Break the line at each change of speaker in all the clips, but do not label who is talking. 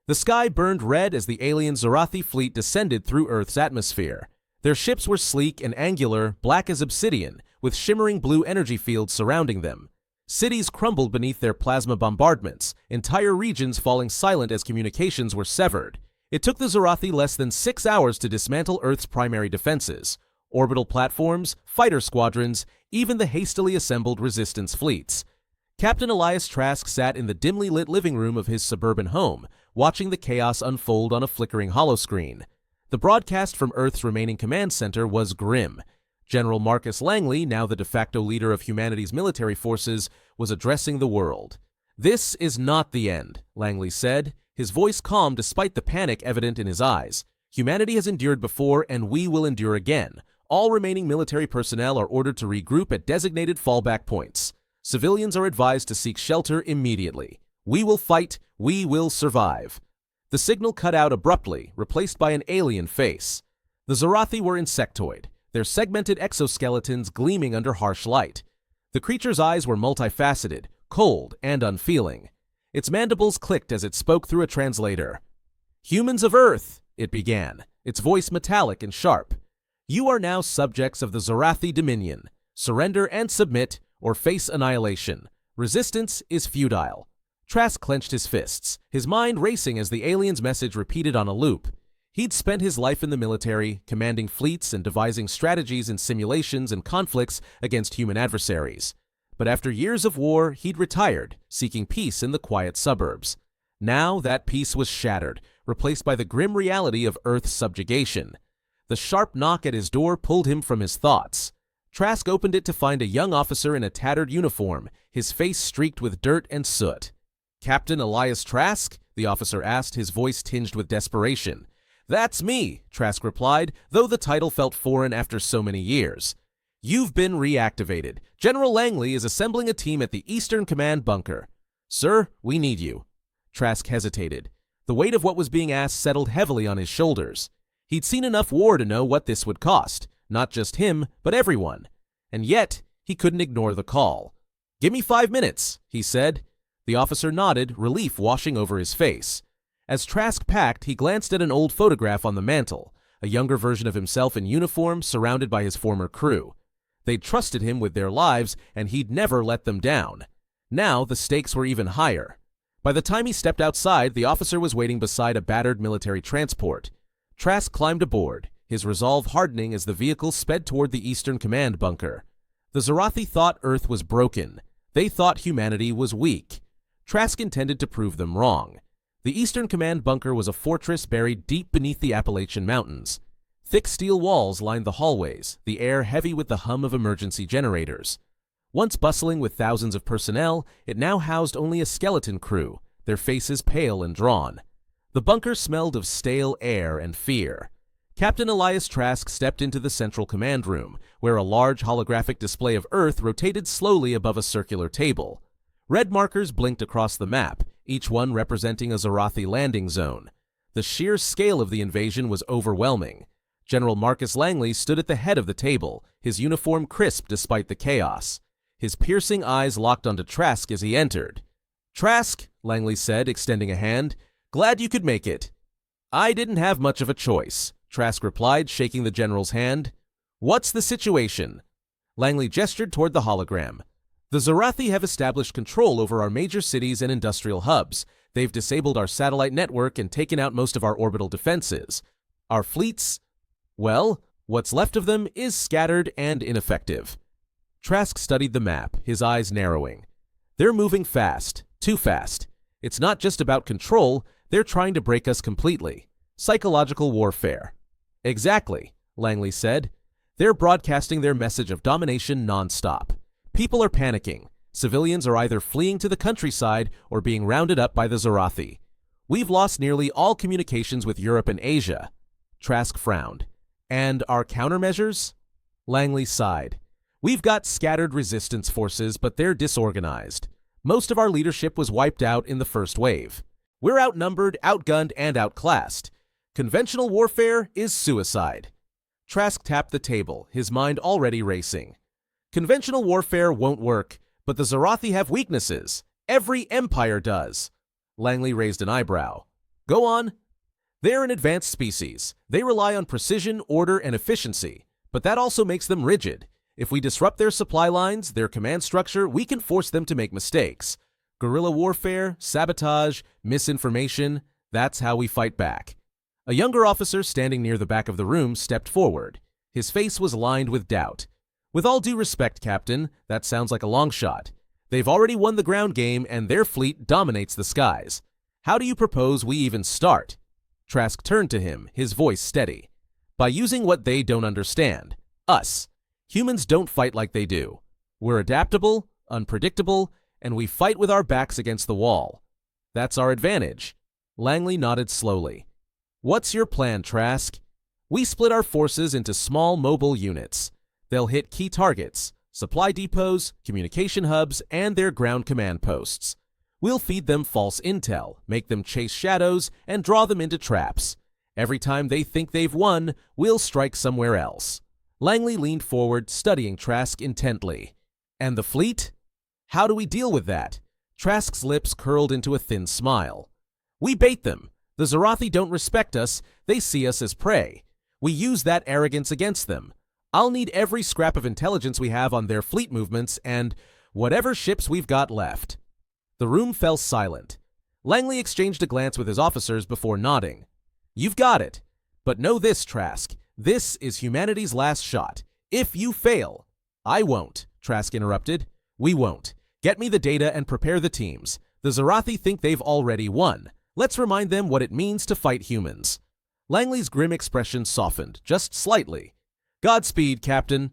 The sky burned red as the alien Xorathi fleet descended through Earth's atmosphere. Their ships were sleek and angular, black as obsidian, with shimmering blue energy fields surrounding them. Cities crumbled beneath their plasma bombardments, entire regions falling silent as communications were severed. It took the Xorathi less than 6 hours to dismantle Earth's primary defenses: orbital platforms, fighter squadrons, even the hastily assembled resistance fleets. Captain Elias Trask sat in the dimly lit living room of his suburban home, watching the chaos unfold on a flickering holoscreen. The broadcast from Earth's remaining command center was grim. General Marcus Langley, now the de facto leader of humanity's military forces, was addressing the world. "This is not the end," Langley said, his voice calm despite the panic evident in his eyes. "Humanity has endured before, and we will endure again. All remaining military personnel are ordered to regroup at designated fallback points. Civilians are advised to seek shelter immediately. We will fight. We will survive." The signal cut out abruptly, replaced by an alien face. The Xorathi were insectoid, their segmented exoskeletons gleaming under harsh light. The creature's eyes were multifaceted, cold, and unfeeling. Its mandibles clicked as it spoke through a translator. "Humans of Earth," it began, its voice metallic and sharp. "You are now subjects of the Xorathi Dominion. Surrender and submit, or face annihilation. Resistance is futile." Trask clenched his fists, his mind racing as the alien's message repeated on a loop. He'd spent his life in the military, commanding fleets and devising strategies in simulations and conflicts against human adversaries. But after years of war, he'd retired, seeking peace in the quiet suburbs. Now that peace was shattered, replaced by the grim reality of Earth's subjugation. The sharp knock at his door pulled him from his thoughts. Trask opened it to find a young officer in a tattered uniform, his face streaked with dirt and soot. "Captain Elias Trask?" the officer asked, his voice tinged with desperation. "That's me," Trask replied, though the title felt foreign after so many years. "You've been reactivated. General Langley is assembling a team at the Eastern Command bunker." "Sir, we need you." Trask hesitated. The weight of what was being asked settled heavily on his shoulders. He'd seen enough war to know what this would cost, not just him, but everyone. And yet, he couldn't ignore the call. "Give me 5 minutes," he said. The officer nodded, relief washing over his face. As Trask packed, he glanced at an old photograph on the mantel, a younger version of himself in uniform surrounded by his former crew. They'd trusted him with their lives, and he'd never let them down. Now the stakes were even higher. By the time he stepped outside, the officer was waiting beside a battered military transport. Trask climbed aboard, his resolve hardening as the vehicle sped toward the Eastern Command bunker. The Xorathi thought Earth was broken. They thought humanity was weak. Trask intended to prove them wrong. The Eastern Command bunker was a fortress buried deep beneath the Appalachian Mountains. Thick steel walls lined the hallways, the air heavy with the hum of emergency generators. Once bustling with thousands of personnel, it now housed only a skeleton crew, their faces pale and drawn. The bunker smelled of stale air and fear. Captain Elias Trask stepped into the central command room, where a large holographic display of Earth rotated slowly above a circular table. Red markers blinked across the map, each one representing a Xorathi landing zone. The sheer scale of the invasion was overwhelming. General Marcus Langley stood at the head of the table, his uniform crisp despite the chaos. His piercing eyes locked onto Trask as he entered. "Trask," Langley said, extending a hand, "glad you could make it." "I didn't have much of a choice," Trask replied, shaking the general's hand. "What's the situation?" Langley gestured toward the hologram. "The Xorathi have established control over our major cities and industrial hubs. They've disabled our satellite network and taken out most of our orbital defenses. Our fleets, well, what's left of them is scattered and ineffective." Trask studied the map, his eyes narrowing. "They're moving fast, too fast. It's not just about control, they're trying to break us completely. Psychological warfare." "Exactly," Langley said. "They're broadcasting their message of domination nonstop. People are panicking. Civilians are either fleeing to the countryside or being rounded up by the Xorathi. We've lost nearly all communications with Europe and Asia." Trask frowned. "And our countermeasures?" Langley sighed. "We've got scattered resistance forces, but they're disorganized. Most of our leadership was wiped out in the first wave. We're outnumbered, outgunned, and outclassed. Conventional warfare is suicide." Trask tapped the table, his mind already racing. "Conventional warfare won't work, but the Xorathi have weaknesses. Every empire does." Langley raised an eyebrow. Go on. They're an advanced species. They rely on precision, order, and efficiency, but that also makes them rigid. If we disrupt their supply lines, their command structure, we can force them to make mistakes. Guerrilla warfare, sabotage, misinformation, that's how we fight back. A younger officer standing near the back of the room stepped forward. His face was lined with doubt. With all due respect, Captain, that sounds like a long shot. They've already won the ground game and their fleet dominates the skies. How do you propose we even start? Trask turned to him, his voice steady. By using what they don't understand. Us. Humans don't fight like they do. We're adaptable, unpredictable, and we fight with our backs against the wall. That's our advantage. Langley nodded slowly. What's your plan, Trask? We split our forces into small mobile units. They'll hit key targets, supply depots, communication hubs, and their ground command posts. We'll feed them false intel, make them chase shadows, and draw them into traps. Every time they think they've won, we'll strike somewhere else. Langley leaned forward, studying Trask intently. And the fleet? How do we deal with that? Trask's lips curled into a thin smile. We bait them. The Xorathi don't respect us, they see us as prey. We use that arrogance against them. I'll need every scrap of intelligence we have on their fleet movements and whatever ships we've got left. The room fell silent. Langley exchanged a glance with his officers before nodding. You've got it. But know this, Trask. This is humanity's last shot. If you fail... I won't, Trask interrupted. We won't. Get me the data and prepare the teams. The Xorathi think they've already won. Let's remind them what it means to fight humans. Langley's grim expression softened, just slightly. Godspeed, Captain.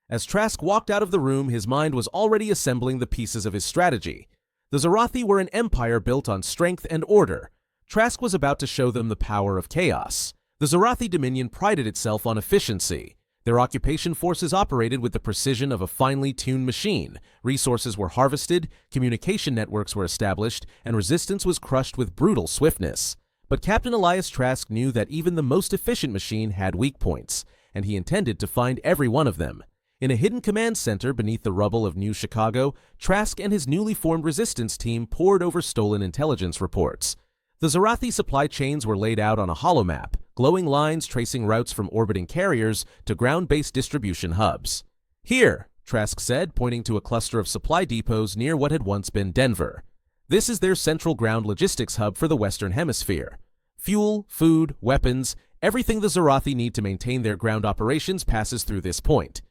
As Trask walked out of the room, his mind was already assembling the pieces of his strategy. The Xorathi were an empire built on strength and order. Trask was about to show them the power of chaos. The Xorathi Dominion prided itself on efficiency. Their occupation forces operated with the precision of a finely tuned machine. Resources were harvested, communication networks were established, and resistance was crushed with brutal swiftness. But Captain Elias Trask knew that even the most efficient machine had weak points, and he intended to find every one of them. In a hidden command center beneath the rubble of New Chicago, Trask and his newly formed resistance team pored over stolen intelligence reports. The Xorathi supply chains were laid out on a holomap, glowing lines tracing routes from orbiting carriers to ground-based distribution hubs. Here, Trask said, pointing to a cluster of supply depots near what had once been Denver. This is their central ground logistics hub for the Western Hemisphere. Fuel, food, weapons, everything the Xorathi need to maintain their ground operations passes through this point.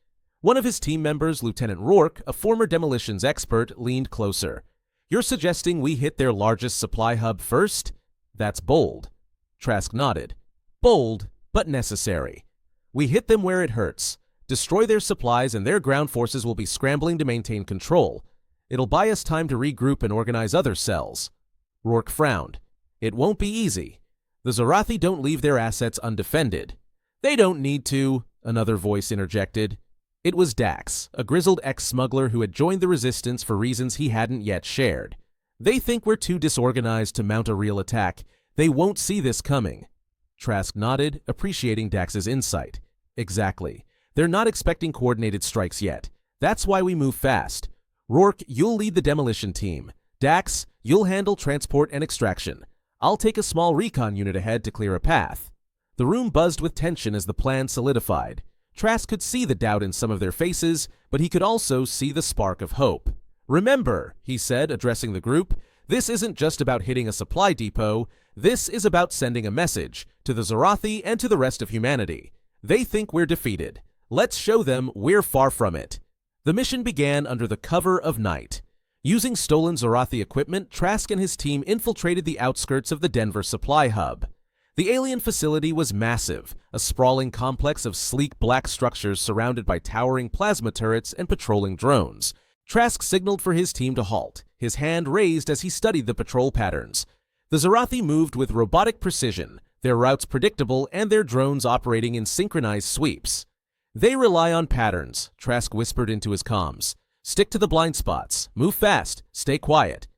One of his team members, Lieutenant Rourke, a former demolitions expert, leaned closer. You're suggesting we hit their largest supply hub first? That's bold. Trask nodded. Bold, but necessary. We hit them where it hurts. Destroy their supplies and their ground forces will be scrambling to maintain control. It'll buy us time to regroup and organize other cells. Rourke frowned. It won't be easy. The Xorathi don't leave their assets undefended. They don't need to, another voice interjected. It was Dax, a grizzled ex-smuggler who had joined the resistance for reasons he hadn't yet shared. They think we're too disorganized to mount a real attack. They won't see this coming. Trask nodded, appreciating Dax's insight. Exactly. They're not expecting coordinated strikes yet. That's why we move fast. Rourke, you'll lead the demolition team. Dax, you'll handle transport and extraction. I'll take a small recon unit ahead to clear a path. The room buzzed with tension as the plan solidified. Trask could see the doubt in some of their faces, but he could also see the spark of hope. Remember, he said, addressing the group, this isn't just about hitting a supply depot. This is about sending a message to the Xorathi and to the rest of humanity. They think we're defeated. Let's show them we're far from it. The mission began under the cover of night. Using stolen Xorathi equipment, Trask and his team infiltrated the outskirts of the Denver supply hub. The alien facility was massive, a sprawling complex of sleek black structures surrounded by towering plasma turrets and patrolling drones. Trask signaled for his team to halt, his hand raised as he studied the patrol patterns. The Xorathi moved with robotic precision, their routes predictable and their drones operating in synchronized sweeps. They rely on patterns, Trask whispered into his comms. Stick to the blind spots, move fast, stay quiet.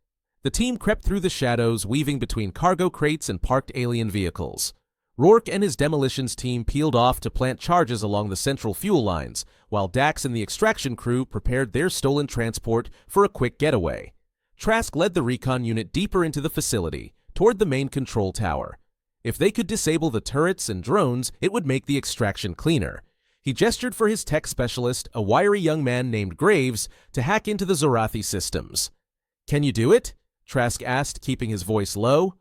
The team crept through the shadows, weaving between cargo crates and parked alien vehicles. Rourke and his demolitions team peeled off to plant charges along the central fuel lines, while Dax and the extraction crew prepared their stolen transport for a quick getaway. Trask led the recon unit deeper into the facility, toward the main control tower. If they could disable the turrets and drones, it would make the extraction cleaner. He gestured for his tech specialist, a wiry young man named Graves, to hack into the Xorathi systems. "Can you do it?" Trask asked, keeping his voice low.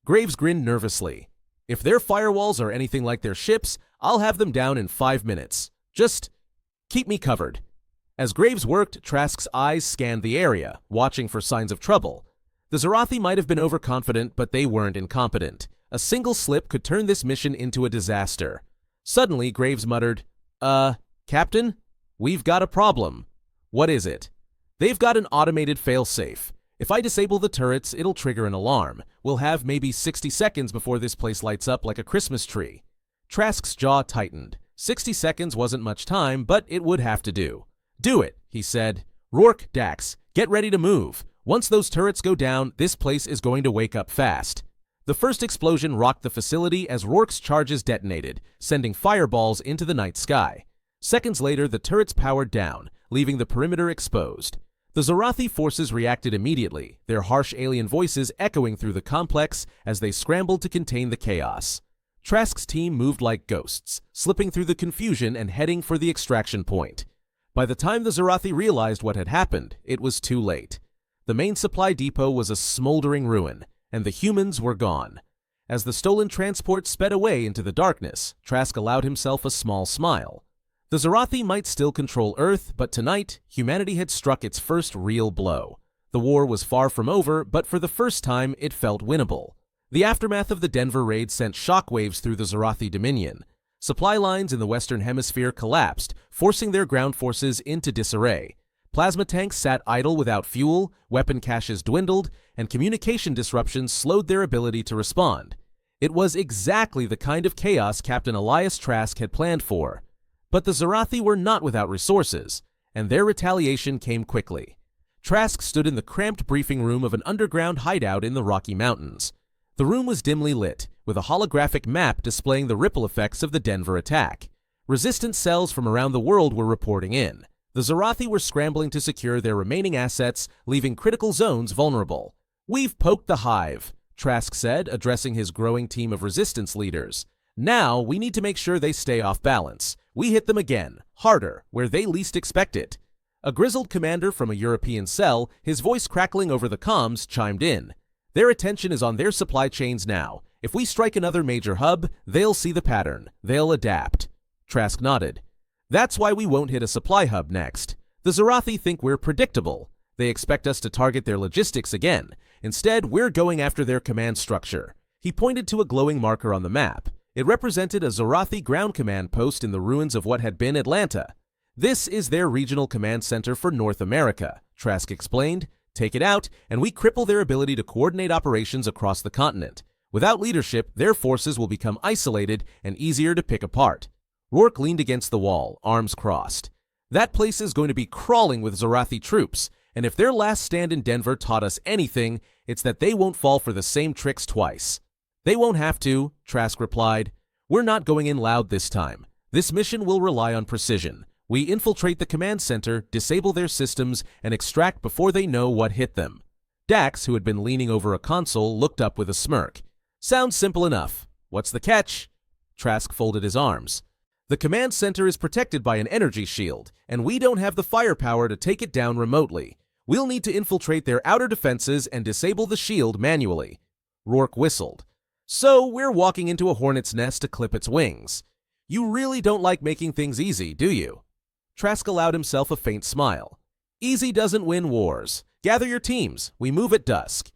Graves grinned nervously. "If their firewalls are anything like their ships, I'll have them down in 5 minutes. Just keep me covered." As Graves worked, Trask's eyes scanned the area, watching for signs of trouble. The Xorathi might have been overconfident, but they weren't incompetent. A single slip could turn this mission into a disaster. Suddenly, Graves muttered, Captain? We've got a problem." "What is it?" "They've got an automated failsafe. If I disable the turrets, it'll trigger an alarm. We'll have maybe 60 seconds before this place lights up like a Christmas tree." Trask's jaw tightened. 60 seconds wasn't much time, but it would have to do. "Do it," he said. "Rourke, Dax, get ready to move. Once those turrets go down, this place is going to wake up fast." The first explosion rocked the facility as Rourke's charges detonated, sending fireballs into the night sky. Seconds later, the turrets powered down, leaving the perimeter exposed. The Xorathi forces reacted immediately, their harsh alien voices echoing through the complex as they scrambled to contain the chaos. Trask's team moved like ghosts, slipping through the confusion and heading for the extraction point. By the time the Xorathi realized what had happened, it was too late. The main supply depot was a smoldering ruin, and the humans were gone. As the stolen transport sped away into the darkness, Trask allowed himself a small smile. The Xorathi might still control Earth, but tonight, humanity had struck its first real blow. The war was far from over, but for the first time, it felt winnable. The aftermath of the Denver raid sent shockwaves through the Xorathi dominion. Supply lines in the Western Hemisphere collapsed, forcing their ground forces into disarray. Plasma tanks sat idle without fuel, weapon caches dwindled, and communication disruptions slowed their ability to respond. It was exactly the kind of chaos Captain Elias Trask had planned for. But the Xorathi were not without resources, and their retaliation came quickly. Trask stood in the cramped briefing room of an underground hideout in the Rocky Mountains. The room was dimly lit, with a holographic map displaying the ripple effects of the Denver attack. Resistance cells from around the world were reporting in. The Xorathi were scrambling to secure their remaining assets, leaving critical zones vulnerable. "We've poked the hive," Trask said, addressing his growing team of resistance leaders. "Now we need to make sure they stay off balance. We hit them again, harder, where they least expect it." A grizzled commander from a European cell, his voice crackling over the comms, chimed in. "Their attention is on their supply chains now. If we strike another major hub, they'll see the pattern. They'll adapt." Trask nodded. "That's why we won't hit a supply hub next. The Xorathi think we're predictable. They expect us to target their logistics again. Instead, we're going after their command structure." He pointed to a glowing marker on the map. It represented a Xorathi ground command post in the ruins of what had been Atlanta. "This is their regional command center for North America," Trask explained. "Take it out, and we cripple their ability to coordinate operations across the continent. Without leadership, their forces will become isolated and easier to pick apart." Rourke leaned against the wall, arms crossed. "That place is going to be crawling with Xorathi troops, and if their last stand in Denver taught us anything, it's that they won't fall for the same tricks twice." "They won't have to," Trask replied. "We're not going in loud this time. This mission will rely on precision. We infiltrate the command center, disable their systems, and extract before they know what hit them." Dax, who had been leaning over a console, looked up with a smirk. "Sounds simple enough. What's the catch?" Trask folded his arms. "The command center is protected by an energy shield, and we don't have the firepower to take it down remotely. We'll need to infiltrate their outer defenses and disable the shield manually." Rourke whistled. "So we're walking into a hornet's nest to clip its wings. You really don't like making things easy, do you?" Trask allowed himself a faint smile. "Easy doesn't win wars. Gather your teams. We move at dusk."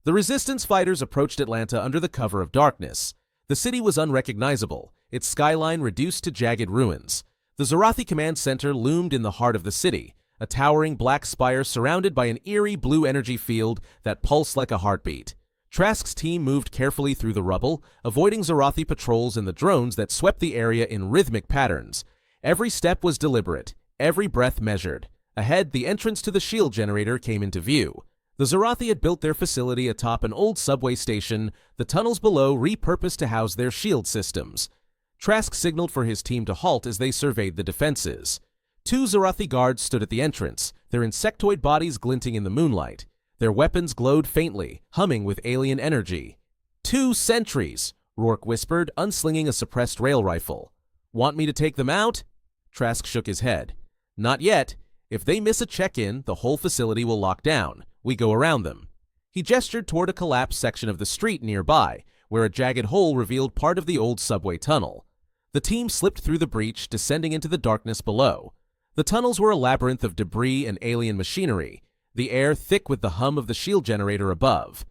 The resistance fighters approached Atlanta under the cover of darkness. The city was unrecognizable, its skyline reduced to jagged ruins. The Xorathi command center loomed in the heart of the city, a towering black spire surrounded by an eerie blue energy field that pulsed like a heartbeat. Trask's team moved carefully through the rubble, avoiding Xorathi patrols and the drones that swept the area in rhythmic patterns. Every step was deliberate, every breath measured. Ahead, the entrance to the shield generator came into view. The Xorathi had built their facility atop an old subway station, the tunnels below repurposed to house their shield systems. Trask signaled for his team to halt as they surveyed the defenses. 2 Xorathi guards stood at the entrance, their insectoid bodies glinting in the moonlight. Their weapons glowed faintly, humming with alien energy. 2 sentries, Rourke whispered, unslinging a suppressed rail rifle. Want me to take them out? Trask shook his head. Not yet. If they miss a check-in, the whole facility will lock down. We go around them. He gestured toward a collapsed section of the street nearby, where a jagged hole revealed part of the old subway tunnel. The team slipped through the breach, descending into the darkness below. The tunnels were a labyrinth of debris and alien machinery, the air thick with the hum of the shield generator above.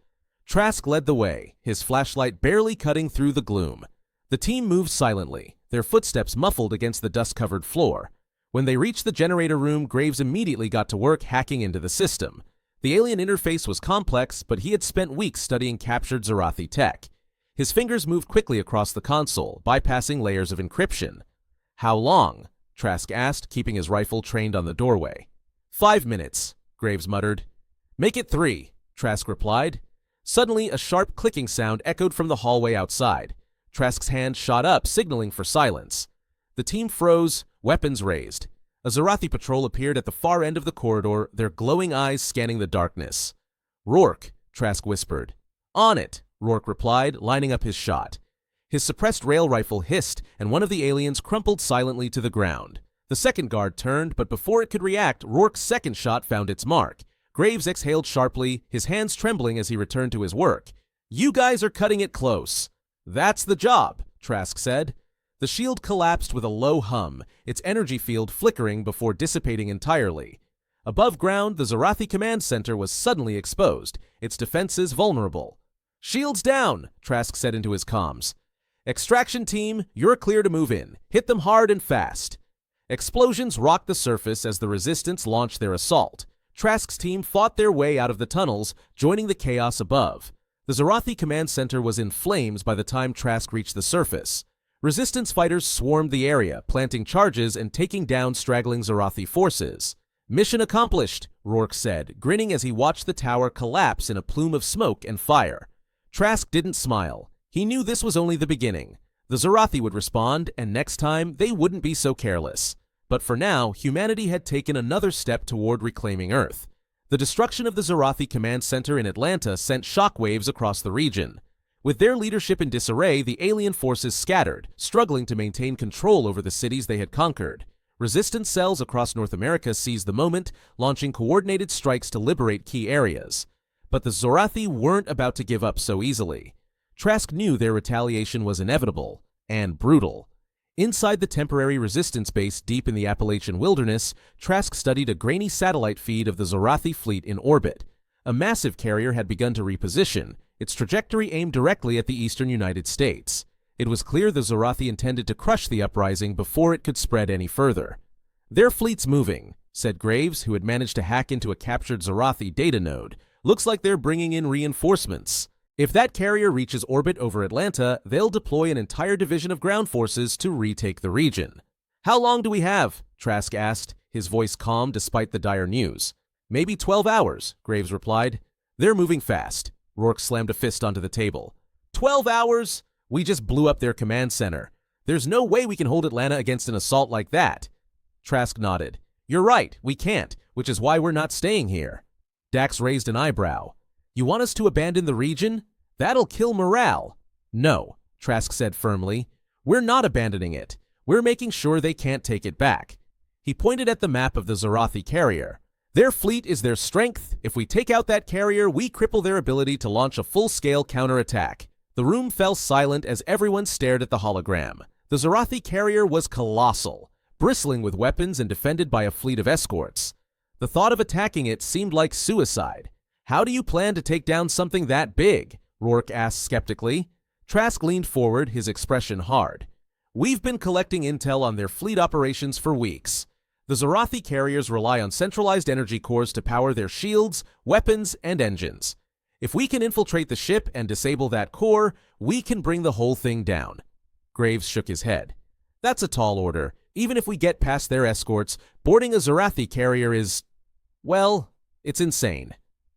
Trask led the way, his flashlight barely cutting through the gloom. The team moved silently, their footsteps muffled against the dust-covered floor. When they reached the generator room, Graves immediately got to work hacking into the system. The alien interface was complex, but he had spent weeks studying captured Xorathi tech. His fingers moved quickly across the console, bypassing layers of encryption. How long? Trask asked, keeping his rifle trained on the doorway. 5 minutes, Graves muttered. Make it 3, Trask replied. Suddenly, a sharp clicking sound echoed from the hallway outside. Trask's hand shot up, signaling for silence. The team froze, weapons raised. A Xorathi patrol appeared at the far end of the corridor, their glowing eyes scanning the darkness. Rourke, Trask whispered. On it, Rourke replied, lining up his shot. His suppressed rail rifle hissed, and one of the aliens crumpled silently to the ground. The second guard turned, but before it could react, Rourke's second shot found its mark. Graves exhaled sharply, his hands trembling as he returned to his work. You guys are cutting it close. That's the job, Trask said. The shield collapsed with a low hum, its energy field flickering before dissipating entirely. Above ground, the Xorathi command center was suddenly exposed, its defenses vulnerable. Shields down, Trask said into his comms. Extraction team, you're clear to move in. Hit them hard and fast. Explosions rocked the surface as the resistance launched their assault. Trask's team fought their way out of the tunnels, joining the chaos above. The Xorathi command center was in flames by the time Trask reached the surface. Resistance fighters swarmed the area, planting charges and taking down straggling Xorathi forces. Mission accomplished, Rourke said, grinning as he watched the tower collapse in a plume of smoke and fire. Trask didn't smile. He knew this was only the beginning. The Xorathi would respond, and next time they wouldn't be so careless. But for now, humanity had taken another step toward reclaiming Earth. The destruction of the Xorathi command center in Atlanta sent shockwaves across the region. With their leadership in disarray, the alien forces scattered, struggling to maintain control over the cities they had conquered. Resistance cells across North America seized the moment, launching coordinated strikes to liberate key areas. But the Xorathi weren't about to give up so easily. Trask knew their retaliation was inevitable and brutal. Inside the temporary resistance base deep in the Appalachian wilderness, Trask studied a grainy satellite feed of the Xorathi fleet in orbit. A massive carrier had begun to reposition, its trajectory aimed directly at the eastern United States. It was clear the Xorathi intended to crush the uprising before it could spread any further. Their fleet's moving, said Graves, who had managed to hack into a captured Xorathi data node. Looks like they're bringing in reinforcements. If that carrier reaches orbit over Atlanta, they'll deploy an entire division of ground forces to retake the region. How long do we have? Trask asked, his voice calm despite the dire news. Maybe 12 hours, Graves replied. They're moving fast. Rourke slammed a fist onto the table. 12 hours? We just blew up their command center. There's no way we can hold Atlanta against an assault like that. Trask nodded. You're right, we can't, which is why we're not staying here. Dax raised an eyebrow. You want us to abandon the region? That'll kill morale. No, Trask said firmly. We're not abandoning it. We're making sure they can't take it back. He pointed at the map of the Xorathi carrier. Their fleet is their strength. If we take out that carrier, we cripple their ability to launch a full-scale counterattack. The room fell silent as everyone stared at the hologram. The Xorathi carrier was colossal, bristling with weapons and defended by a fleet of escorts. The thought of attacking it seemed like suicide. How do you plan to take down something that big? Rourke asked skeptically. Trask leaned forward, his expression hard. We've been collecting intel on their fleet operations for weeks. The Xorathi carriers rely on centralized energy cores to power their shields, weapons, and engines. If we can infiltrate the ship and disable that core, we can bring the whole thing down. Graves shook his head. That's a tall order. Even if we get past their escorts, boarding a Xorathi carrier is, well, it's insane.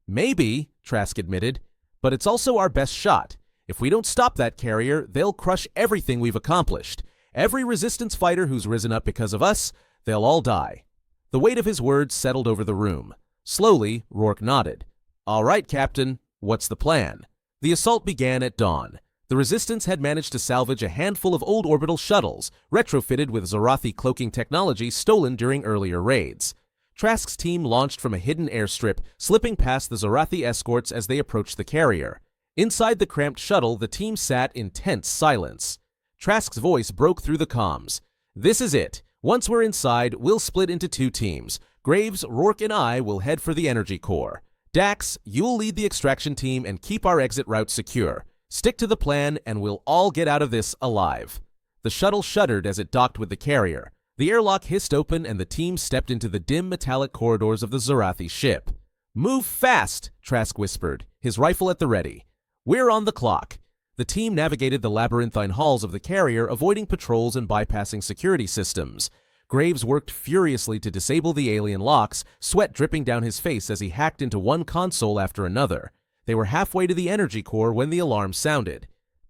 Maybe, Trask admitted, but it's also our best shot. If we don't stop that carrier, they'll crush everything we've accomplished. Every resistance fighter who's risen up because of us, they'll all die. The weight of his words settled over the room. Slowly, Rourke nodded. All right, Captain, what's the plan? The assault began at dawn. The Resistance had managed to salvage a handful of old orbital shuttles, retrofitted with Xorathi cloaking technology stolen during earlier raids. Trask's team launched from a hidden airstrip, slipping past the Xorathi escorts as they approached the carrier. Inside the cramped shuttle, the team sat in tense silence. Trask's voice broke through the comms. "This is it. Once we're inside, we'll split into 2 teams. Graves, Rourke, and I will head for the energy core. Dax, you'll lead the extraction team and keep our exit route secure. Stick to the plan, and we'll all get out of this alive." The shuttle shuddered as it docked with the carrier. The airlock hissed open, and the team stepped into the dim metallic corridors of the Xorathi ship. "Move fast," Trask whispered, his rifle at the ready. "We're on the clock." The team navigated the labyrinthine halls of the carrier, avoiding patrols and bypassing security systems. Graves worked furiously to disable the alien locks, sweat dripping down his face as he hacked into one console after another. They were halfway to the energy core when the alarm sounded.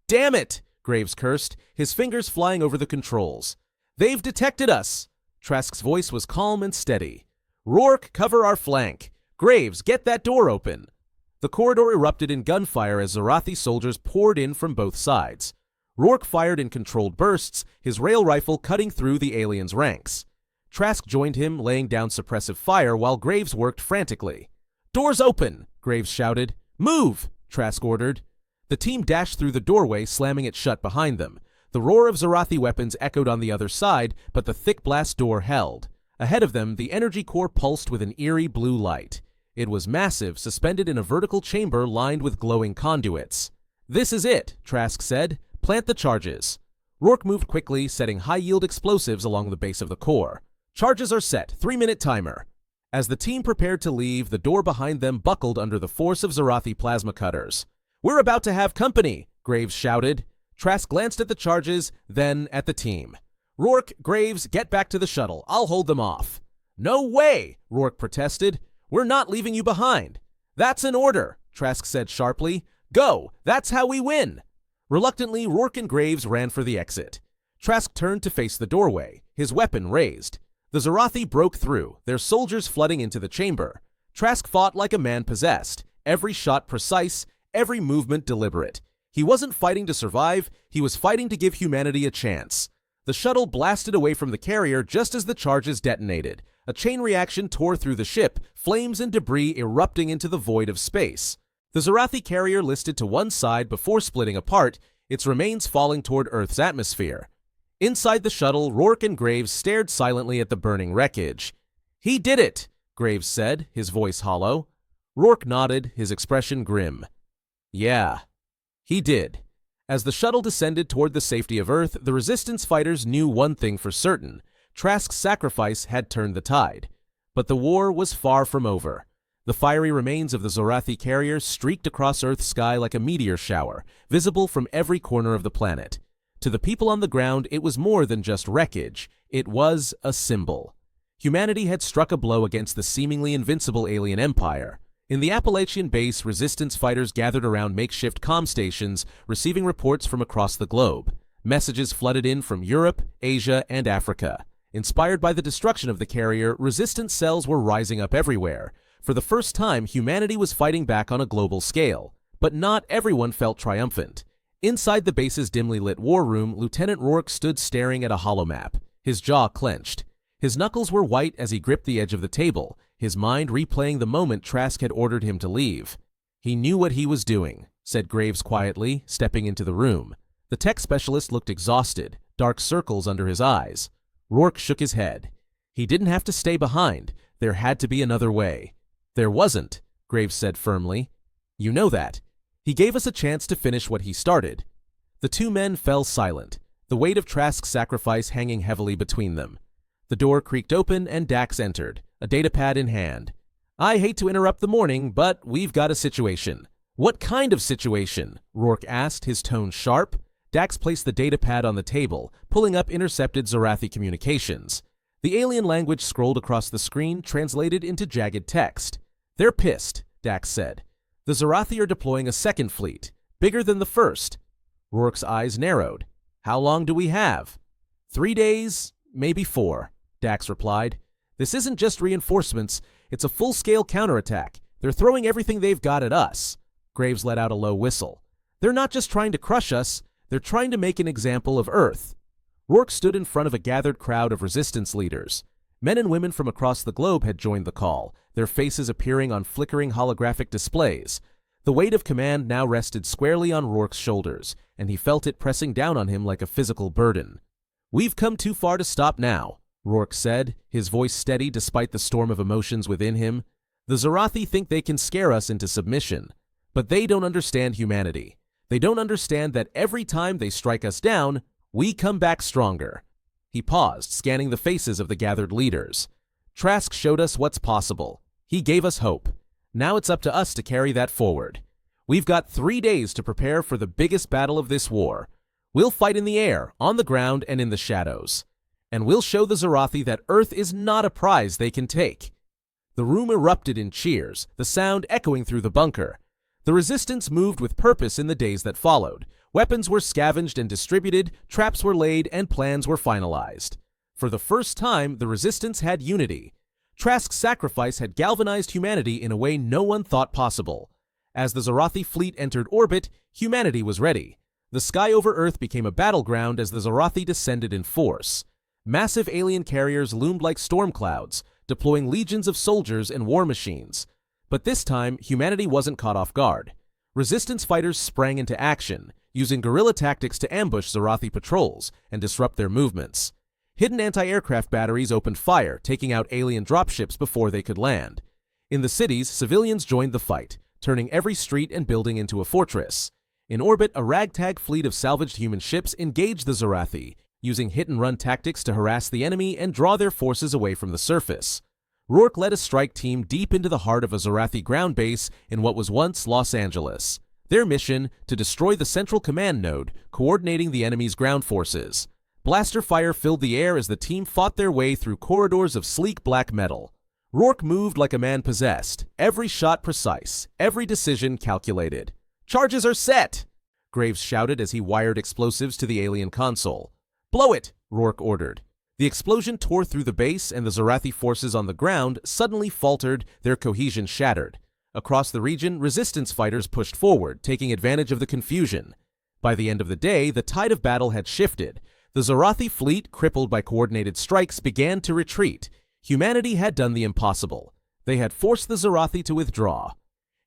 "Damn it!" Graves cursed, his fingers flying over the controls. "They've detected us!" Trask's voice was calm and steady. "Rourke, cover our flank. Graves, get that door open." The corridor erupted in gunfire as Xorathi soldiers poured in from both sides. Rourke fired in controlled bursts, his rail rifle cutting through the aliens' ranks. Trask joined him, laying down suppressive fire while Graves worked frantically. "Doors open!" Graves shouted. "Move!" Trask ordered. The team dashed through the doorway, slamming it shut behind them. The roar of Xorathi weapons echoed on the other side, but the thick blast door held. Ahead of them, the energy core pulsed with an eerie blue light. It was massive, suspended in a vertical chamber lined with glowing conduits. "This is it," Trask said. "Plant the charges." Rourke moved quickly, setting high-yield explosives along the base of the core. "Charges are set. 3-minute timer." As the team prepared to leave, the door behind them buckled under the force of Xorathi plasma cutters. "We're about to have company," Graves shouted. Trask glanced at the charges, then at the team. "Rourke, Graves, get back to the shuttle. I'll hold them off." "No way!" Rourke protested. "We're not leaving you behind." "That's an order," Trask said sharply. "Go! That's how we win!" Reluctantly, Rourke and Graves ran for the exit. Trask turned to face the doorway, his weapon raised. The Xorathi broke through, their soldiers flooding into the chamber. Trask fought like a man possessed, every shot precise, every movement deliberate. He wasn't fighting to survive, he was fighting to give humanity a chance. The shuttle blasted away from the carrier just as the charges detonated. A chain reaction tore through the ship, flames and debris erupting into the void of space. The Xorathi carrier listed to one side before splitting apart, its remains falling toward Earth's atmosphere. Inside the shuttle, Rourke and Graves stared silently at the burning wreckage. "He did it," Graves said, his voice hollow. Rourke nodded, his expression grim. "Yeah, he did." As the shuttle descended toward the safety of Earth, the Resistance fighters knew one thing for certain. Trask's sacrifice had turned the tide. But the war was far from over. The fiery remains of the Xorathi carrier streaked across Earth's sky like a meteor shower, visible from every corner of the planet. To the people on the ground, it was more than just wreckage. It was a symbol. Humanity had struck a blow against the seemingly invincible alien empire. In the Appalachian base, Resistance fighters gathered around makeshift comm stations, receiving reports from across the globe. Messages flooded in from Europe, Asia, and Africa. Inspired by the destruction of the carrier, Resistance cells were rising up everywhere. For the first time, humanity was fighting back on a global scale. But not everyone felt triumphant. Inside the base's dimly lit war room, Lieutenant Rourke stood staring at a holomap. His jaw clenched. His knuckles were white as he gripped the edge of the table, his mind replaying the moment Trask had ordered him to leave. "He knew what he was doing," said Graves quietly, stepping into the room. The tech specialist looked exhausted, dark circles under his eyes. Rourke shook his head. He didn't have to stay behind. There had to be another way. "There wasn't," Graves said firmly. "You know that. He gave us a chance to finish what he started." The two men fell silent, the weight of Trask's sacrifice hanging heavily between them. The door creaked open and Dax entered, a datapad in hand. "I hate to interrupt the morning, but we've got a situation." "What kind of situation?" Rourke asked, his tone sharp. Dax placed the datapad on the table, pulling up intercepted Xorathi communications. The alien language scrolled across the screen, translated into jagged text. "They're pissed," Dax said. "The Xorathi are deploying a second fleet, bigger than the first." Rourke's eyes narrowed. "How long do we have?" 3 days, maybe 4, Dax replied. "This isn't just reinforcements, it's a full-scale counterattack. They're throwing everything they've got at us." Graves let out a low whistle. "They're not just trying to crush us, they're trying to make an example of Earth." Rourke stood in front of a gathered crowd of resistance leaders. Men and women from across the globe had joined the call, their faces appearing on flickering holographic displays. The weight of command now rested squarely on Rourke's shoulders, and he felt it pressing down on him like a physical burden. "We've come too far to stop now," Rourke said, his voice steady despite the storm of emotions within him. "The Xorathi think they can scare us into submission, but they don't understand humanity. They don't understand that every time they strike us down, we come back stronger." He paused, scanning the faces of the gathered leaders. "Trask showed us what's possible. He gave us hope. Now it's up to us to carry that forward. We've got 3 days to prepare for the biggest battle of this war. We'll fight in the air, on the ground, and in the shadows. And we'll show the Xorathi that Earth is not a prize they can take." The room erupted in cheers, the sound echoing through the bunker. The resistance moved with purpose in the days that followed. Weapons were scavenged and distributed, traps were laid, and plans were finalized. For the first time, the resistance had unity. Trask's sacrifice had galvanized humanity in a way no one thought possible. As the Xorathi fleet entered orbit, humanity was ready. The sky over Earth became a battleground as the Xorathi descended in force. Massive alien carriers loomed like storm clouds, deploying legions of soldiers and war machines. But this time, humanity wasn't caught off guard. Resistance fighters sprang into action, using guerrilla tactics to ambush Xorathi patrols and disrupt their movements. Hidden anti-aircraft batteries opened fire, taking out alien dropships before they could land. In the cities, civilians joined the fight, turning every street and building into a fortress. In orbit, a ragtag fleet of salvaged human ships engaged the Xorathi, using hit-and-run tactics to harass the enemy and draw their forces away from the surface. Rourke led a strike team deep into the heart of a Xorathi ground base in what was once Los Angeles. Their mission, to destroy the central command node, coordinating the enemy's ground forces. Blaster fire filled the air as the team fought their way through corridors of sleek black metal. Rourke moved like a man possessed, every shot precise, every decision calculated. "Charges are set!" Graves shouted as he wired explosives to the alien console. "Blow it!" Rourke ordered. The explosion tore through the base, and the Xorathi forces on the ground suddenly faltered, their cohesion shattered. Across the region, resistance fighters pushed forward, taking advantage of the confusion. By the end of the day, the tide of battle had shifted. The Xorathi fleet, crippled by coordinated strikes, began to retreat. Humanity had done the impossible. They had forced the Xorathi to withdraw.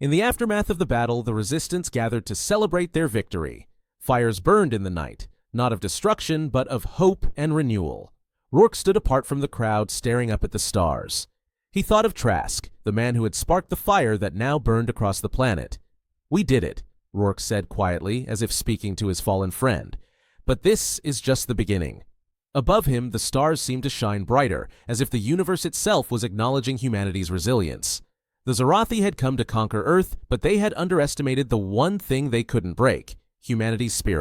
In the aftermath of the battle, the resistance gathered to celebrate their victory. Fires burned in the night, not of destruction, but of hope and renewal. Rourke stood apart from the crowd, staring up at the stars. He thought of Trask, the man who had sparked the fire that now burned across the planet. "We did it," Rourke said quietly, as if speaking to his fallen friend. "But this is just the beginning." Above him, the stars seemed to shine brighter, as if the universe itself was acknowledging humanity's resilience. The Xorathi had come to conquer Earth, but they had underestimated the one thing they couldn't break: humanity's spirit.